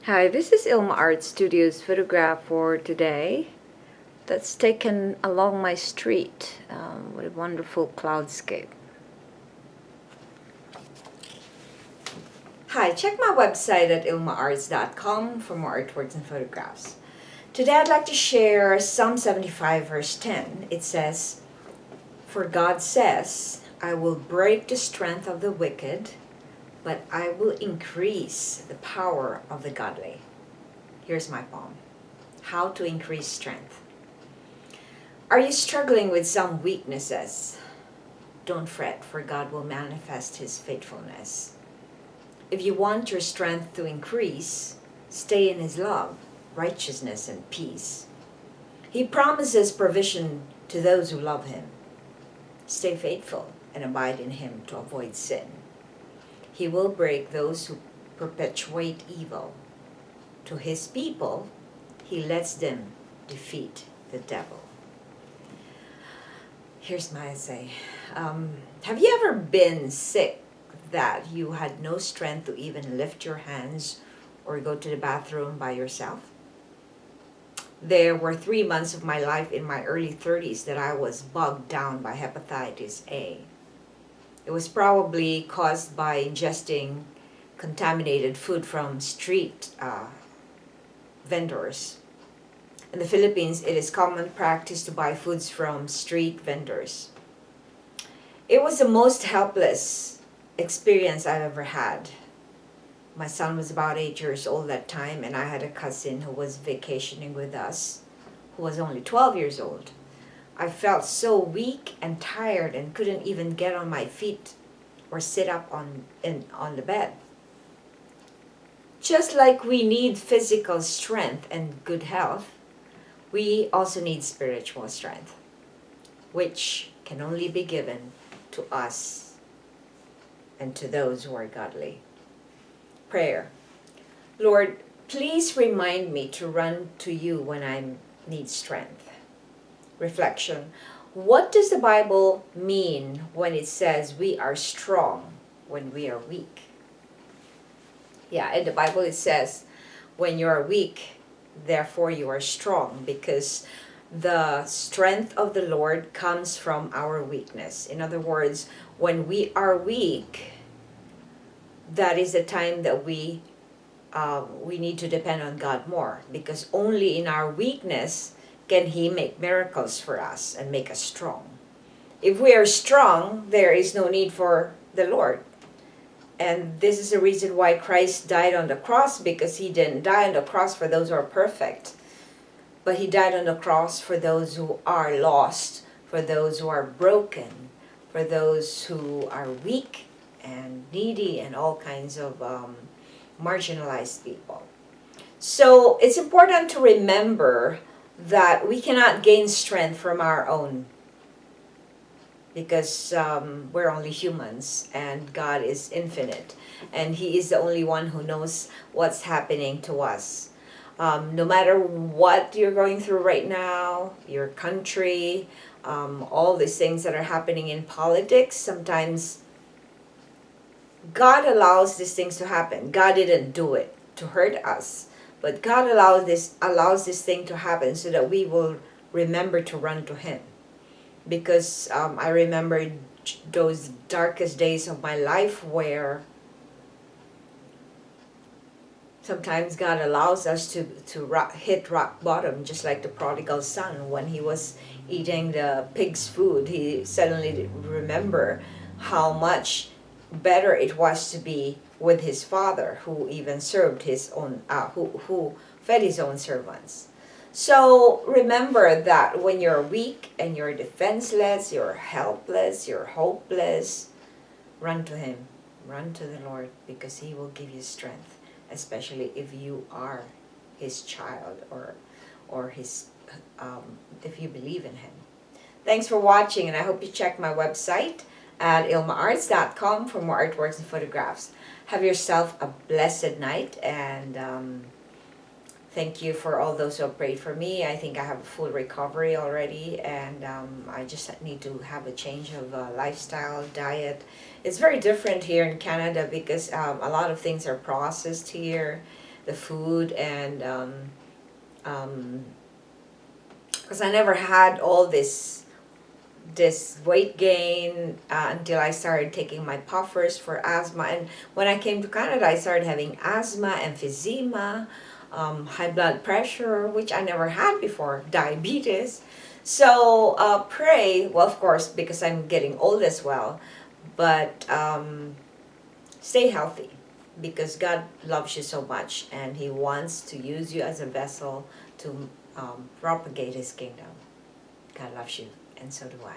Hi, this is Ilma Art Studio's photograph for today that's taken along my street with a wonderful cloudscape. Hi, check my website at ilmaarts.com for more artworks and photographs. Today I'd like to share Psalm 75 verse 10. It says, "For God says, I will break the strength of the wicked, but I will increase the power of the godly." Here's my poem. How to increase strength. Are you struggling with some weaknesses? Don't fret, for God will manifest His faithfulness. If you want your strength to increase, stay in His love, righteousness, and peace. He promises provision to those who love Him. Stay faithful and abide in Him to avoid sin. He will break those who perpetuate evil. To His people, He lets them defeat the devil. Here's my essay. Have you ever been sick that you had no strength to even lift your hands or go to the bathroom by yourself? There were 3 months of my life in my early 30s that I was bogged down by Hepatitis A. It was probably caused by ingesting contaminated food from street vendors. In the Philippines, it is common practice to buy foods from street vendors. It was the most helpless experience I've ever had. My son was about 8 years old that time, and I had a cousin who was vacationing with us, who was only 12 years old. I felt so weak and tired and couldn't even get on my feet or sit up on the bed. Just like we need physical strength and good health, we also need spiritual strength, which can only be given to us and to those who are godly. Prayer. Lord, please remind me to run to you when I need strength. Reflection. What does the Bible mean when it says we are strong when we are weak? Yeah, in the Bible it says, when you are weak, therefore you are strong, because the strength of the Lord comes from our weakness. In other words, when we are weak, that is the time that we need to depend on God more, because only in our weakness can He make miracles for us and make us strong. If we are strong, there is no need for the Lord. And this is the reason why Christ died on the cross, because He didn't die on the cross for those who are perfect, but He died on the cross for those who are lost, for those who are broken, for those who are weak and needy and all kinds of marginalized people. So it's important to remember that we cannot gain strength from our own, because we're only humans and God is infinite, and He is the only one who knows what's happening to us. No matter what you're going through right now, your country, all these things that are happening in politics, sometimes God allows these things to happen. God didn't do it to hurt us, but God allows this thing to happen so that we will remember to run to Him. Because I remember those darkest days of my life where sometimes God allows us to hit rock bottom, just like the prodigal son. When he was eating the pig's food, he suddenly remembered how much better it was to be with his father, who even served his own, who fed his own servants. So remember that when you're weak and you're defenseless, you're helpless, you're hopeless, run to Him, run to the Lord, because He will give you strength, especially if you are His child, or His, if you believe in Him. Thanks for watching, and I hope you check my website at ilmaarts.com for more artworks and photographs. Have yourself a blessed night, and thank you for all those who have prayed for me. I think I have a full recovery already, and I just need to have a change of lifestyle, diet. It's very different here in Canada because a lot of things are processed here. the food, and because I never had all this weight gain until I started taking my puffers for asthma. And when I came to Canada, I started having asthma, emphysema, high blood pressure, which I never had before, diabetes. So pray, well, of course, because I'm getting old as well, but stay healthy, because God loves you so much and He wants to use you as a vessel to propagate His kingdom. God loves you, and so do I.